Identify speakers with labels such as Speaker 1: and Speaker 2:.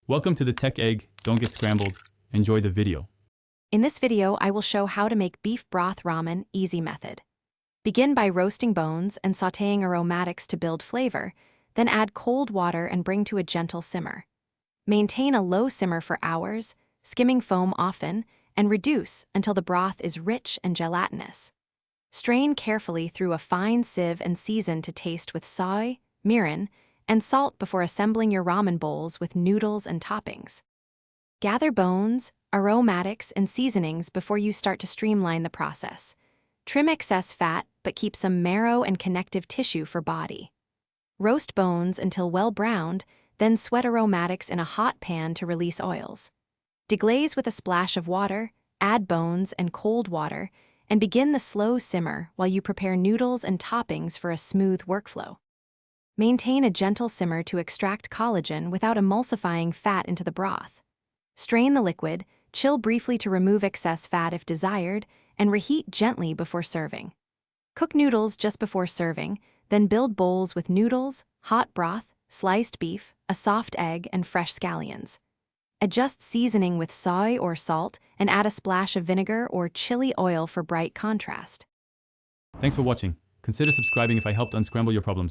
Speaker 1: Welcome to the Tech Egg. Don't get scrambled. Enjoy the video.
Speaker 2: In this video, I will show how to make beef broth ramen easy method. Begin by roasting bones and sautéing aromatics to build flavor, then add cold water and bring to a gentle simmer. Maintain a low simmer for hours, skimming foam often, and reduce until the broth is rich and gelatinous. Strain carefully through a fine sieve and season to taste with soy, mirin, and salt before assembling your ramen bowls with noodles and toppings. Gather bones, aromatics, and seasonings before you start to streamline the process. Trim excess fat, but keep some marrow and connective tissue for body. Roast bones until well browned, then sweat aromatics in a hot pan to release oils. Deglaze with a splash of water, add bones and cold water, and begin the slow simmer while you prepare noodles and toppings for a smooth workflow. Maintain a gentle simmer to extract collagen without emulsifying fat into the broth. Strain the liquid, chill briefly to remove excess fat if desired, and reheat gently before serving. Cook noodles just before serving, then build bowls with noodles, hot broth, sliced beef, a soft egg, and fresh scallions. Adjust seasoning with soy or salt and add a splash of vinegar or chili oil for bright contrast.
Speaker 1: Thanks for watching. Consider subscribing if I helped unscramble your problems.